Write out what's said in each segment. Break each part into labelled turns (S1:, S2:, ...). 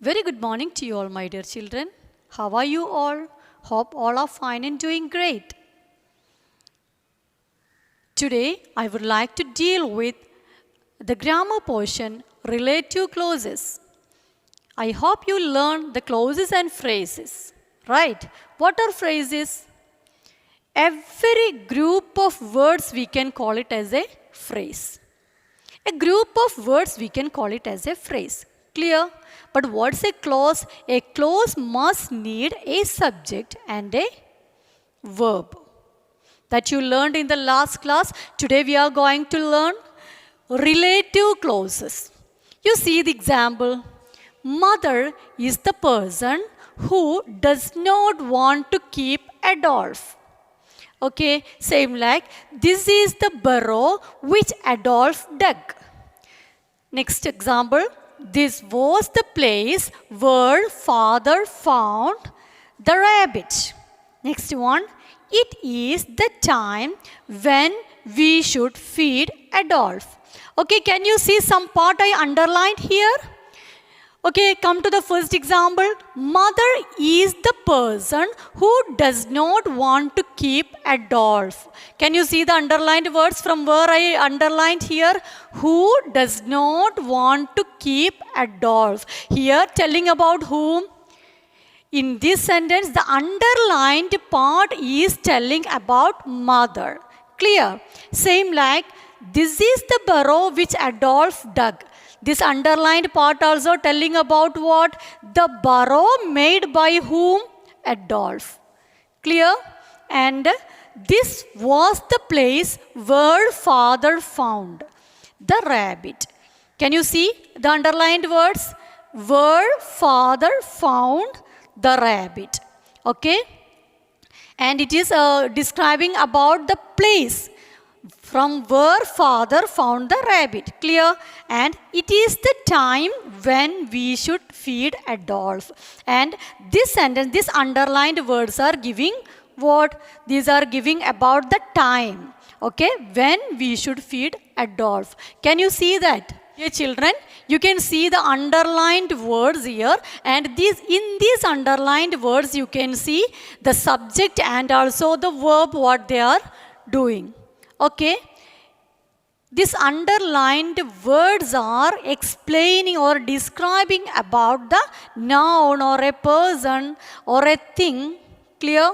S1: Very good morning to you all, my dear children. How are you all? Hope all are fine and doing great. Today, I would like to deal with the grammar portion relative clauses. I hope you learn the clauses and phrases. Right? What are phrases? Every group of words we can call it as a phrase. A group of words we can call it as a phrase. Clear? But what's a clause? A clause must need a subject and a verb. That you learned in the last class. Today we are going to learn relative clauses. You see the example. Mother is the person who does not want to keep Adolf. Okay, same like this is the burrow which Adolf dug. Next example. This was the place where father found the rabbit. Next one. It is the time when we should feed Adolf. Okay, can you see some part I underlined here? Okay, come to the first example. Mother is the person who does not want to keep Adolf. Can you see the underlined words from where I underlined here? Who does not want to keep Adolf. Here telling about whom? In this sentence, the underlined part is telling about mother. Clear? Same like, this is the burrow which Adolf dug. This underlined part also telling about what? The burrow made by whom? Adolf. Clear? And this was the place where father found the rabbit. Can you see the underlined words? Where father found the rabbit. Okay? And it is describing about the place from where father found the rabbit. Clear? And it is the time when we should feed Adolf. And this sentence, these underlined words are giving what? These are giving about the time. Okay? When we should feed Adolf. Can you see that? Dear children, you can see the underlined words here, and in these underlined words you can see the subject and also the verb what they are doing. Okay? These underlined words are explaining or describing about the noun or a person or a thing. Clear?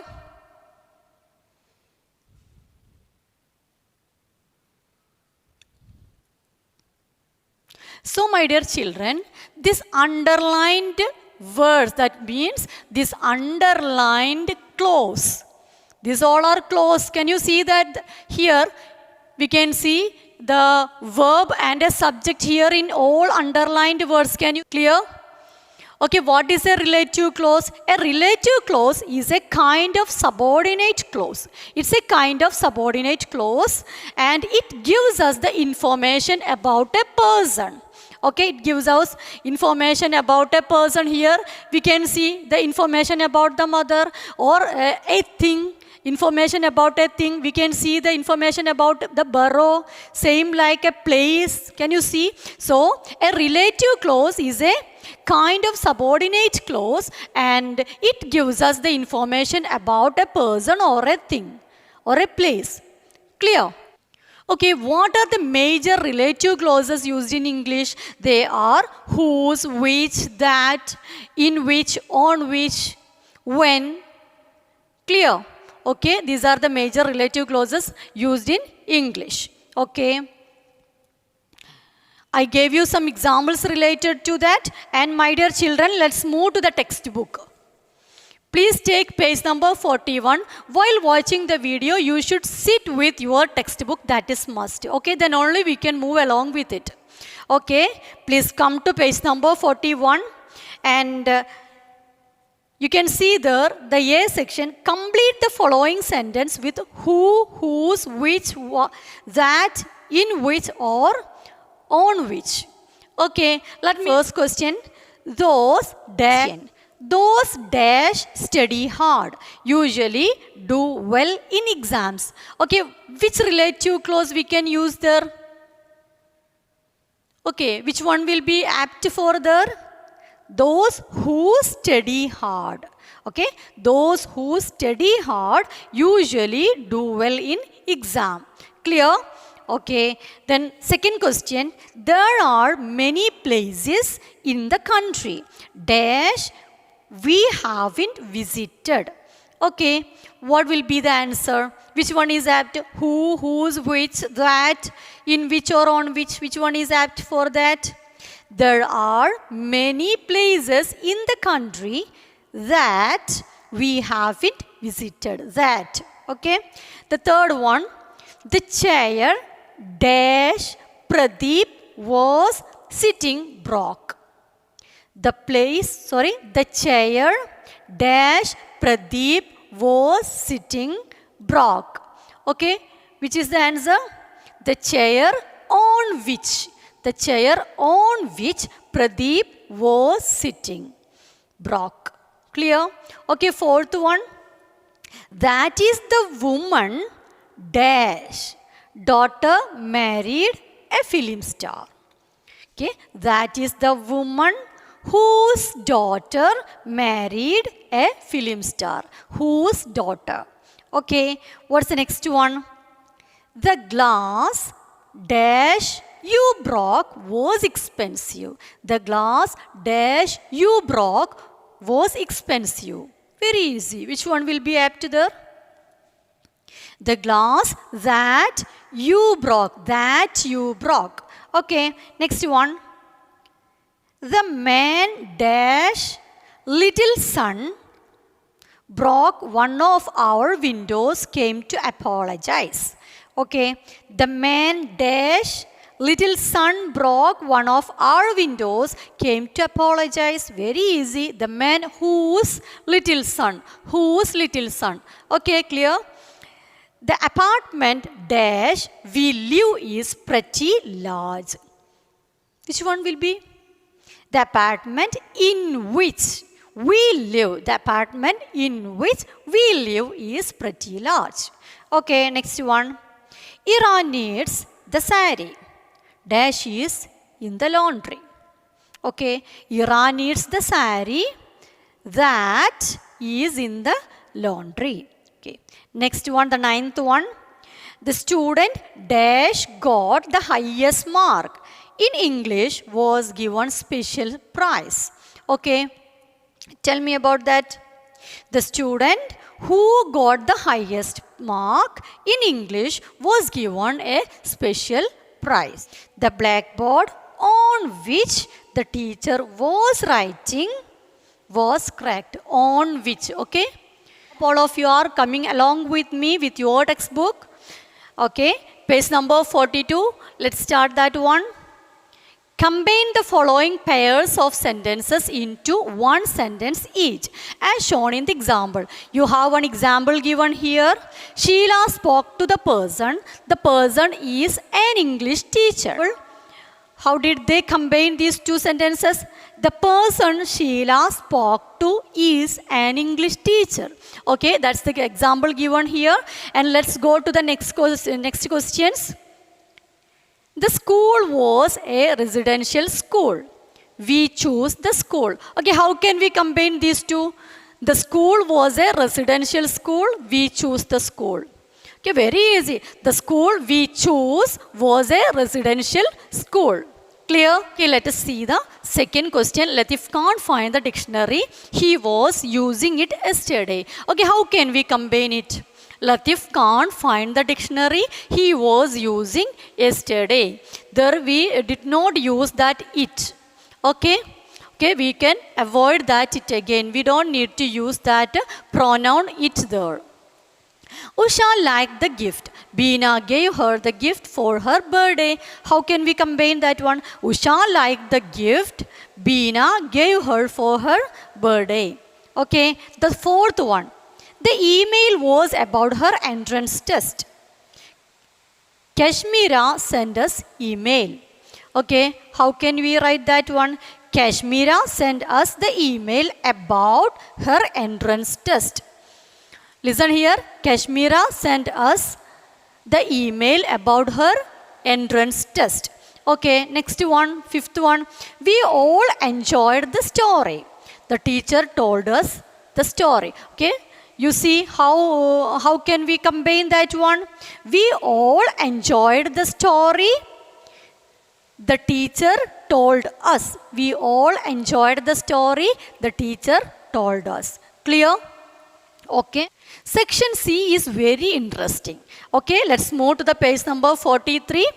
S1: So, my dear children, this underlined words, that means this underlined clause. These all are clause. Can you see that here? We can see the verb and a subject here in all underlined words. Can you clear? Okay, what is a relative clause? A relative clause is a kind of subordinate clause. It's a kind of subordinate clause and it gives us the information about a person. Okay, it gives us information about a person here. We can see the information about the mother or a thing. Information about a thing. We can see the information about the burrow. Same like a place. Can you see? So, a relative clause is a kind of subordinate clause and it gives us the information about a person or a thing or a place. Clear? Okay, what are the major relative clauses used in English? They are whose, which, that, in which, on which, when. Clear? Okay, these are the major relative clauses used in English. Okay. I gave you some examples related to that. And my dear children, let's move to the textbook. Please take page number 41. While watching the video, you should sit with your textbook. That is must. Okay, then only we can move along with it. Okay, please come to page number 41. And you can see there, the A section. Complete the following sentence with who, whose, which, that, in which, or on which. Okay, let me first question. Those dash study hard, usually do well in exams. Okay, which relative clause we can use there? Okay, which one will be apt for there? those who study hard. Okay, those who study hard usually do well in exam. Clear? Okay, then second question, there are many places in the country dash we haven't visited. Okay, what will be the answer? Which one is apt? Who, whose, which, that, in which or on which one is apt for that? There are many places in the country that we haven't visited. That. Okay. The third one, the chair dash Pradeep was sitting broke. The chair dash Pradeep was sitting broke. Okay, which is the answer? The chair on which Pradeep was sitting broke. Clear? Okay, fourth one. That is the woman dash daughter married a film star. Okay, that is the woman whose daughter married a film star. Whose daughter? Okay, what's the next one? The glass dash you broke was expensive. The glass dash you broke was expensive. Very easy. Which one will be apt there? The glass that you broke. Okay, next one. The man dash little son broke one of our windows came to apologize. Okay, the man dash little son broke one of our windows came to apologize. Very easy. The man whose little son. Okay, clear? The apartment dash we live is pretty large. Which one will be? The apartment in which we live. The apartment in which we live is pretty large. Okay, next one. Ira needs the sari. Dash is in the laundry. Okay, Ira needs the sari. That is in the laundry. Okay, next one, the ninth one. The student dash got the highest mark in English was given special prize. Okay, tell me about that. The student who got the highest mark in English was given a special prize. The blackboard on which the teacher was writing was cracked. On which, okay? All of you are coming along with me with your textbook. Okay, page number 42. Let's start that one. Combine the following pairs of sentences into one sentence each, as shown in the example. You have one example given here. Sheila spoke to the person. The person is an English teacher. How did they combine these two sentences? The person Sheila spoke to is an English teacher. Okay, that's the example given here. And let's go to the next questions. The school was a residential school. We choose the school. Okay, how can we combine these two? The school was a residential school. We choose the school. Okay, very easy. The school we choose was a residential school. Clear? Okay, let us see the second question. Latif can't find the dictionary. He was using it yesterday. Okay, how can we combine it? Latif can't find the dictionary he was using yesterday. There we did not use that it. Okay? Okay, we can avoid that it again. We don't need to use that pronoun it there. Usha liked the gift. Beena gave her the gift for her birthday. How can we combine that one? Usha liked the gift. Beena gave her for her birthday. Okay, the fourth one. The email was about her entrance test. Kashmira sent us email. Okay, how can we write that one? Kashmira sent us the email about her entrance test. Listen here. Kashmira sent us the email about her entrance test. Okay, next one, fifth one. We all enjoyed the story. The teacher told us the story. Okay, you see how can we combine that one? We all enjoyed the story. The teacher told us. We all enjoyed the story. The teacher told us. Clear? Okay. Section C is very interesting. Okay, let's move to the page number 43.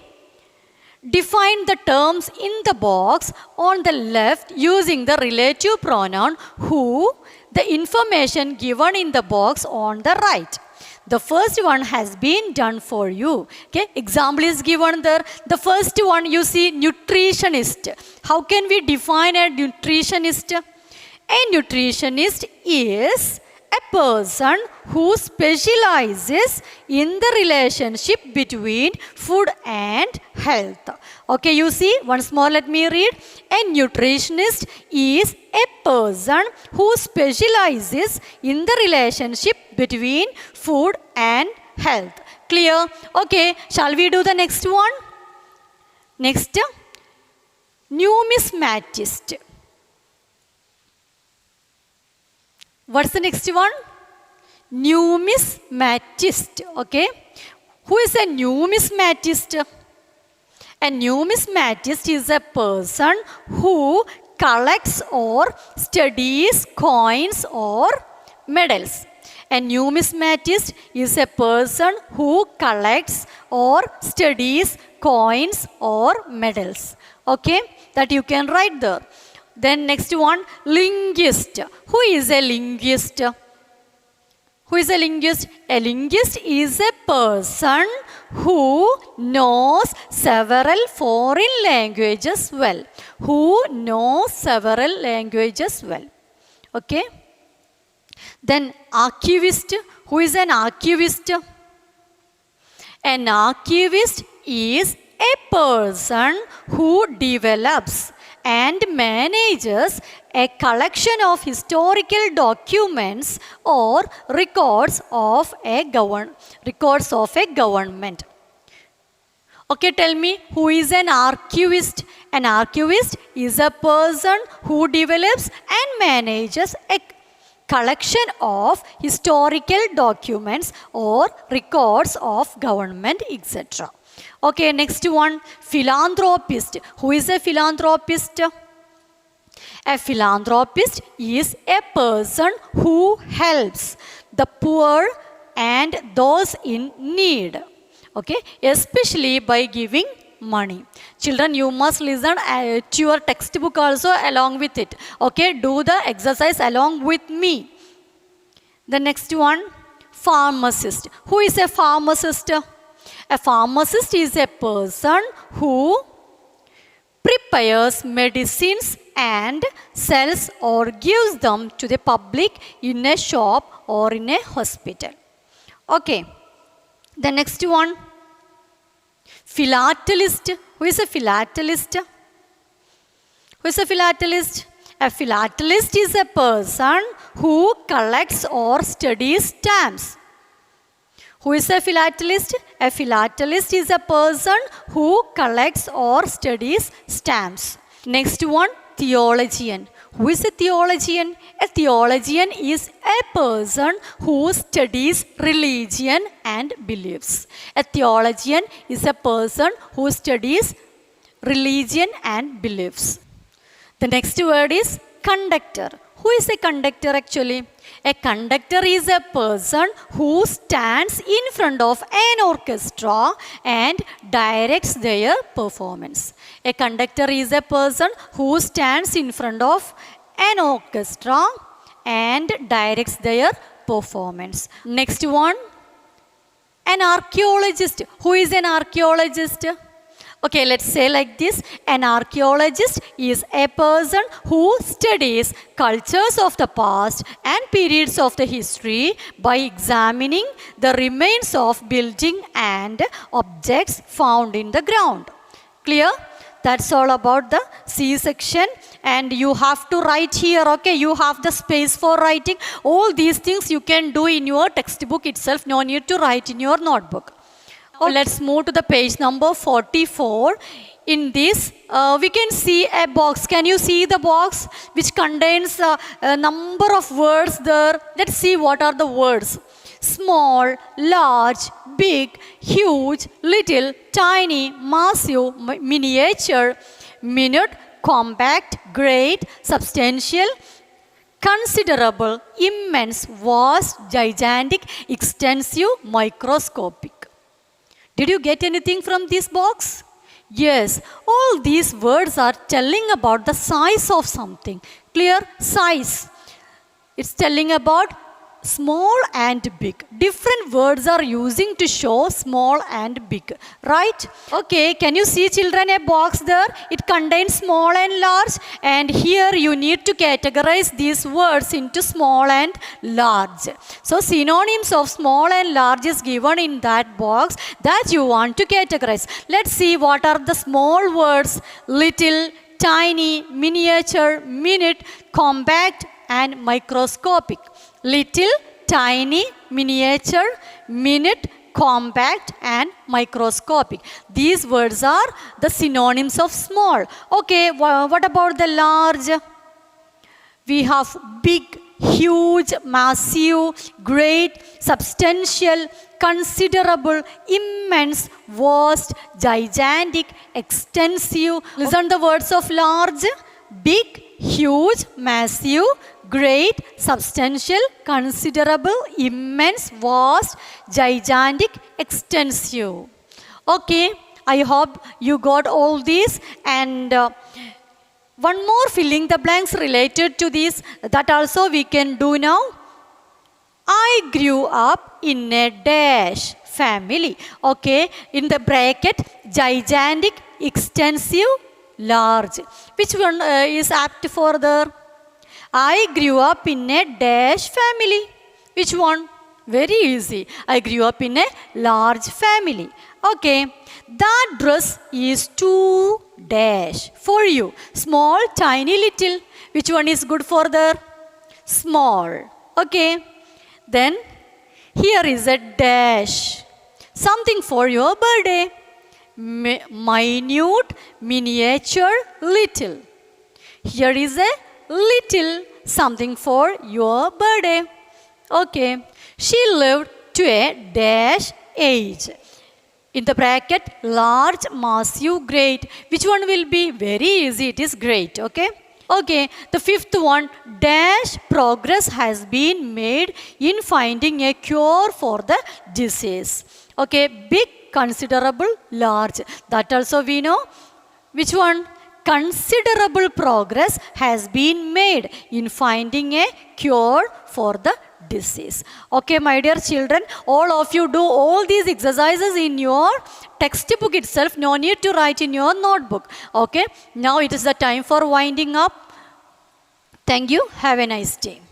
S1: Define the terms in the box on the left using the relative pronoun who, the information given in the box on the right. The first one has been done for you. Okay, example is given there. The first one you see nutritionist. How can we define a nutritionist? A nutritionist is a person who specializes in the relationship between food and health. Okay, you see, once more let me read. A nutritionist is a person who specializes in the relationship between food and health. Clear? Okay, shall we do the next one? Next, numismatist. What's the next one? Numismatist. Okay. Who is a numismatist? A numismatist is a person who collects or studies coins or medals. A numismatist is a person who collects or studies coins or medals. Okay, that you can write there. Then next one, linguist. Who is a linguist? Who is a linguist? A linguist is a person who knows several foreign languages well. Who knows several languages well. Okay. Then archivist. Who is an archivist? An archivist is a person who develops and manages a collection of historical documents or records of a government. Okay, tell me, who is an archivist? An archivist is a person who develops and manages a collection of historical documents or records of government, etc. Okay, next one, philanthropist. Who is a philanthropist? A philanthropist is a person who helps the poor and those in need. Okay, especially by giving money. Children, you must listen to your textbook also along with it. Okay, do the exercise along with me. The next one, pharmacist. Who is a pharmacist? A pharmacist is a person who prepares medicines and sells or gives them to the public in a shop or in a hospital. Okay. The next one, philatelist. Who is a philatelist? Who is a philatelist? A philatelist is a person who collects or studies stamps. Who is a philatelist? A philatelist is a person who collects or studies stamps. Next one, theologian. Who is a theologian? A theologian is a person who studies religion and beliefs. A theologian is a person who studies religion and beliefs. The next word is conductor. Who is a conductor actually? A conductor is a person who stands in front of an orchestra and directs their performance. A conductor is a person who stands in front of an orchestra and directs their performance. Next one, an archaeologist. Who is an archaeologist? Okay, let's say like this. An archaeologist is a person who studies cultures of the past and periods of the history by examining the remains of buildings and objects found in the ground. Clear? That's all about the C section, and you have to write here, okay? You have the space for writing. All these things you can do in your textbook itself, no need to write in your notebook. Let's move to the page number 44. in this, we can see a box. Can you see the box which contains a number of words there? Let's see what are the words. Small, large, big, huge, little, tiny, massive, miniature, minute, compact, great, substantial, considerable, immense, vast, gigantic, extensive, microscopic. Did you get anything from this box? Yes, all these words are telling about the size of something. Clear? Size. It's telling about small and big. Different words are using to show small and big. Right? Okay, can you see, children, a box there? It contains small and large. And here you need to categorize these words into small and large. So synonyms of small and large is given in that box that you want to categorize. Let's see what are the small words. Little, tiny, miniature, minute, compact, and microscopic. Little, tiny, miniature, minute, compact, and microscopic. These words are the synonyms of small. Okay, what about the large? We have big, huge, massive, great, substantial, considerable, immense, vast, gigantic, extensive. Listen the words of large. Big, huge, massive, great, substantial, considerable, immense, vast, gigantic, extensive. Okay, I hope you got all these. And one more filling the blanks related to this, that also we can do now. I grew up in a dash family. Okay, in the bracket, gigantic, extensive, large. Which one is apt for there? I grew up in a dash family. Which one? Very easy. I grew up in a large family. Okay. That dress is too dash for you. Small, tiny, little. Which one is good for there? Small. Okay. Then here is a dash. Something for your birthday. Minute, miniature, little. Here is a little, something for your birthday. Okay. She lived to a dash age. In the bracket, large, massive, great. Which one will be? Very easy. It is great. Okay. Okay. The fifth one, dash progress has been made in finding a cure for the disease. Okay. Big, considerable, large. That also we know. Which one? Considerable progress has been made in finding a cure for the disease. Okay, my dear children, all of you do all these exercises in your textbook itself. No need to write in your notebook. Okay, now it is the time for winding up. Thank you. Have a nice day.